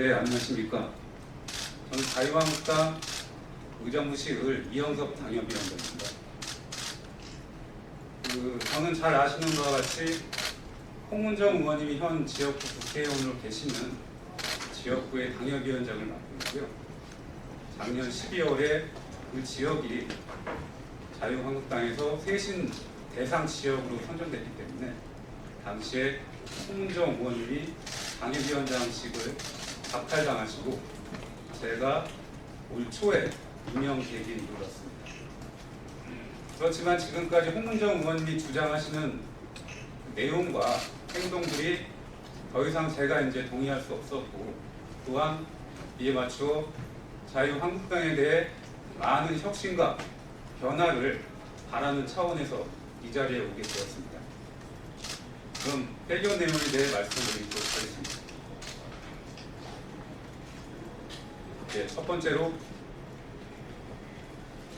네, 안녕하십니까. 저는 자유한국당 의정부시을 이영섭 당협위원장입니다. 저는 잘 아시는 바와 같이 홍문정 의원님이 현 지역구 국회의원으로 계시는 지역구의 당협위원장을 맡고 있고요. 작년 12월에 그 지역이 자유한국당에서 쇄신 대상 지역으로 선정됐기 때문에 당시에 홍문정 의원님이 당협위원장직을 박탈당하시고 제가 올 초에 임명 계기에 이르렀습니다. 그렇지만 지금까지 홍문정 의원님이 주장하시는 내용과 행동들이 더 이상 제가 이제 동의할 수 없었고, 또한 이에 맞추어 자유한국당에 대해 많은 혁신과 변화를 바라는 차원에서 이 자리에 오게 되었습니다. 그럼 회견 내용에 대해 말씀드리도록 하겠습니다. 네, 첫 번째로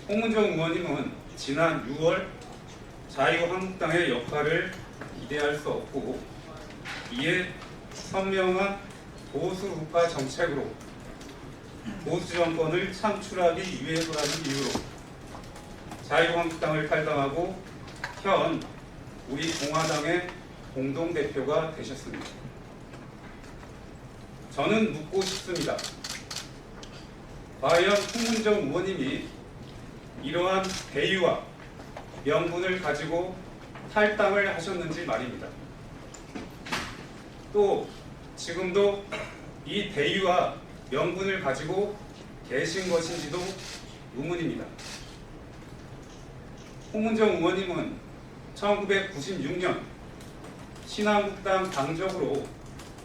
홍문정 의원님은 지난 6월 자유한국당의 역할을 기대할 수 없고, 이에 선명한 보수 우파 정책으로 보수 정권을 창출하기 위해서라는 이유로 자유한국당을 탈당하고 현 우리 공화당의 공동대표가 되셨습니다. 저는 묻고 싶습니다. 과연 홍문정 의원님이 이러한 대의와 명분을 가지고 탈당을 하셨는지 말입니다. 또 지금도 이 대의와 명분을 가지고 계신 것인지도 의문입니다. 홍문정 의원님은 1996년 신한국당 당적으로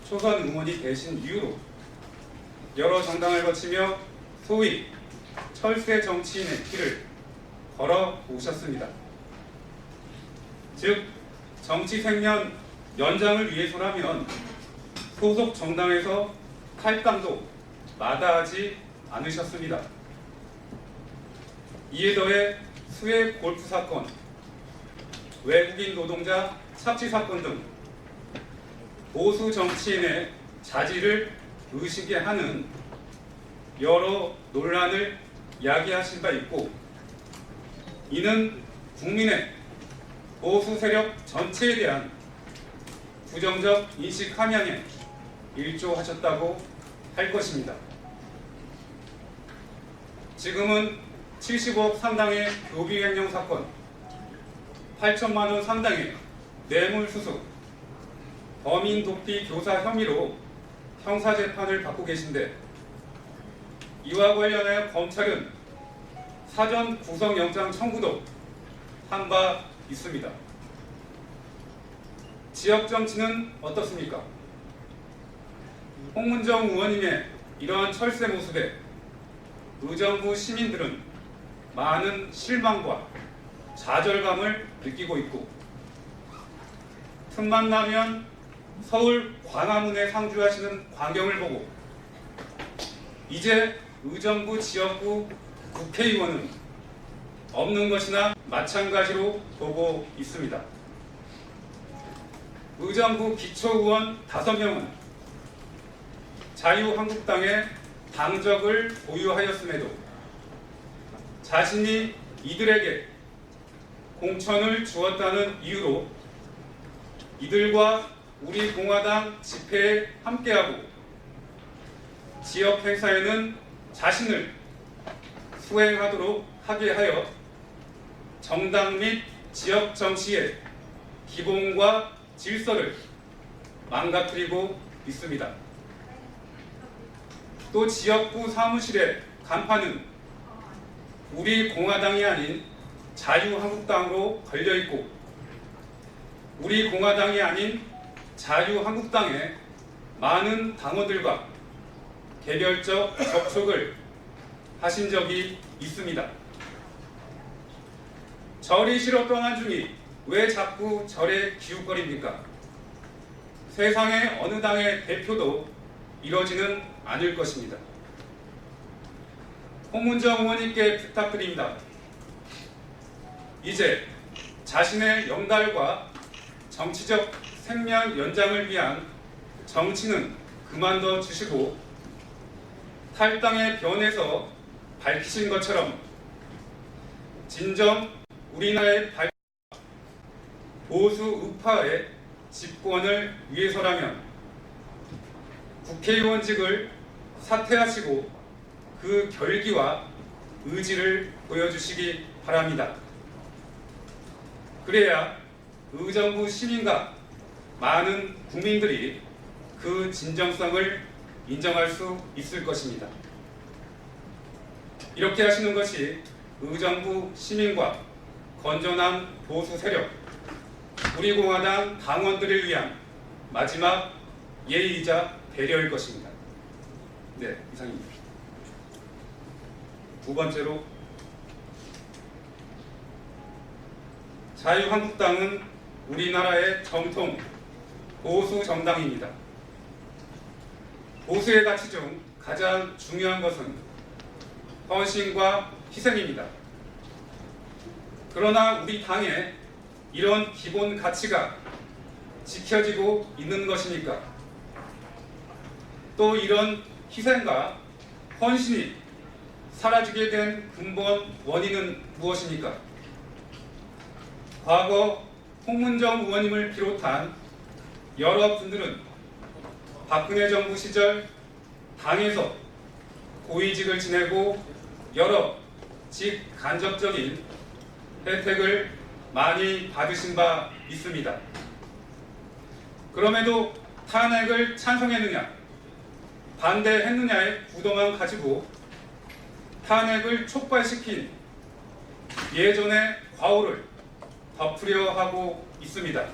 초선 의원이 되신 이후로 여러 정당을 거치며 소위 철새 정치인의 길을 걸어 오셨습니다. 즉 정치 생년 연장을 위해서라면 소속 정당에서 탈당도 마다하지 않으셨습니다. 이에 더해 수해 골프 사건, 외국인 노동자 착취 사건 등 보수 정치인의 자질을 의식에 하는 여러 논란을 야기하신 바 있고, 이는 국민의 보수 세력 전체에 대한 부정적 인식 함양에 일조하셨다고 할 것입니다. 지금은 70억 상당의 교비 횡령 사건, 8천만 원 상당의 뇌물수수, 범인 도피 교사 혐의로 형사재판을 받고 계신데, 이와 관련하여 검찰은 사전 구속영장 청구도 한 바 있습니다. 지역 정치는 어떻습니까? 홍문정 의원님의 이러한 철새 모습에 의정부 시민들은 많은 실망과 좌절감을 느끼고 있고, 틈만 나면 서울 광화문에 상주하시는 광경을 보고 이제 의정부 지역구 국회의원은 없는 것이나 마찬가지로 보고 있습니다. 의정부 기초의원 5명은 자유한국당의 당적을 보유하였음에도 자신이 이들에게 공천을 주었다는 이유로 이들과 우리 공화당 집회에 함께하고 지역 행사에는 자신을 수행하도록 하게 하여 정당 및 지역 정치의 기본과 질서를 망가뜨리고 있습니다. 또 지역구 사무실의 간판은 우리 공화당이 아닌 자유한국당으로 걸려있고, 우리 공화당이 아닌 자유한국당의 많은 당원들과 개별적 접촉을 하신 적이 있습니다. 절이 싫어 떠난 중이 왜 자꾸 절에 기웃거립니까? 세상의 어느 당의 대표도 이러지는 않을 것입니다. 홍문정 의원님께 부탁드립니다. 이제 자신의 영달과 정치적 생명 연장을 위한 정치는 그만둬 주시고 탈당의 변에서 밝히신 것처럼 진정 우리나라의 보수 우파의 집권을 위해서라면 국회의원직을 사퇴하시고 그 결기와 의지를 보여주시기 바랍니다. 그래야 의정부 시민과 많은 국민들이 그 진정성을 인정할 수 있을 것입니다. 이렇게 하시는 것이 의정부 시민과 건전한 보수 세력, 우리 공화당 당원들을 위한 마지막 예의이자 배려일 것입니다. 네, 이상입니다. 두 번째로, 자유한국당은 우리나라의 정통 보수 정당입니다. 보수의 가치 중 가장 중요한 것은 헌신과 희생입니다. 그러나 우리 당에 이런 기본 가치가 지켜지고 있는 것이니까, 또 이런 희생과 헌신이 사라지게 된 근본 원인은 무엇입니까? 과거 홍문정 의원님을 비롯한 여러 분들은 박근혜 정부 시절 당에서 고위직을 지내고 여러 직간접적인 혜택을 많이 받으신 바 있습니다. 그럼에도 탄핵을 찬성했느냐, 반대했느냐의 구도만 가지고 탄핵을 촉발시킨 예전의 과오를 덮으려 하고 있습니다.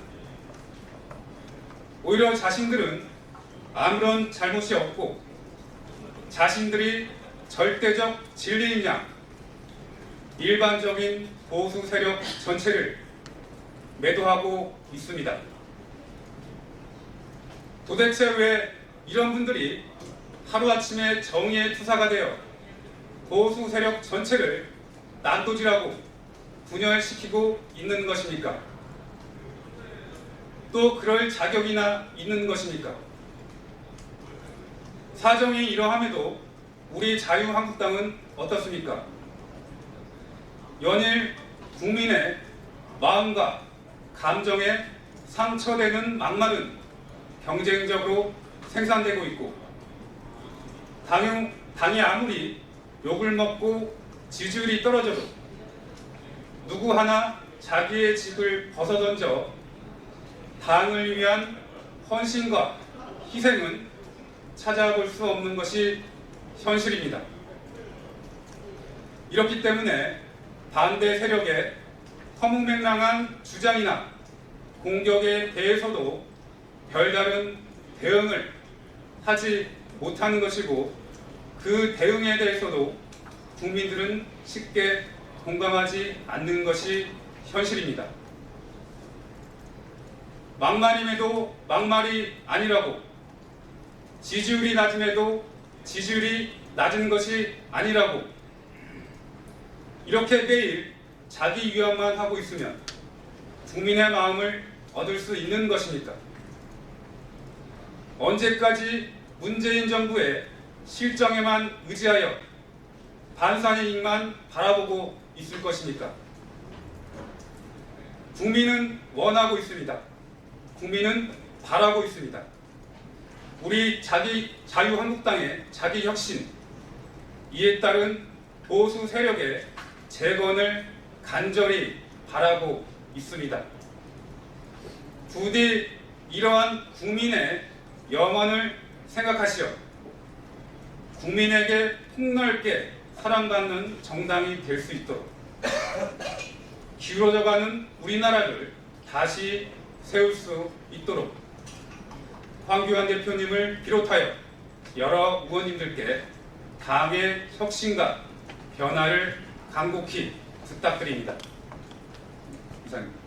오히려 자신들은 아무런 잘못이 없고 자신들이 절대적 진리인 양 일반적인 보수 세력 전체를 매도하고 있습니다. 도대체 왜 이런 분들이 하루아침에 정의의 투사가 되어 보수 세력 전체를 난도질하고 분열시키고 있는 것입니까? 또 그럴 자격이나 있는 것입니까? 사정이 이러함에도 우리 자유한국당은 어떻습니까? 연일 국민의 마음과 감정에 상처되는 막말은 경쟁적으로 생산되고 있고, 당이 아무리 욕을 먹고 지지율이 떨어져도 누구 하나 자기의 집을 벗어던져 당을 위한 헌신과 희생은 찾아볼 수 없는 것이 현실입니다. 이렇기 때문에 반대 세력의 허무맹랑한 주장이나 공격에 대해서도 별다른 대응을 하지 못하는 것이고, 그 대응에 대해서도 국민들은 쉽게 공감하지 않는 것이 현실입니다. 막말임에도 막말이 아니라고, 지지율이 낮음에도 지지율이 낮은 것이 아니라고, 이렇게 매일 자기 위협만 하고 있으면 국민의 마음을 얻을 수 있는 것입니까? 언제까지 문재인 정부의 실정에만 의지하여 반산의 이익만 바라보고 있을 것입니까? 국민은 원하고 있습니다. 국민은 바라고 있습니다. 우리 자유한국당의 자기혁신, 이에 따른 보수 세력의 재건을 간절히 바라고 있습니다. 부디 이러한 국민의 염원을 생각하시어 국민에게 폭넓게 사랑받는 정당이 될 수 있도록 기울어져가는 우리나라를 다시 세울 수 있도록 황교안 대표님을 비롯하여 여러 의원님들께 당의 혁신과 변화를 간곡히 부탁드립니다. 이상입니다.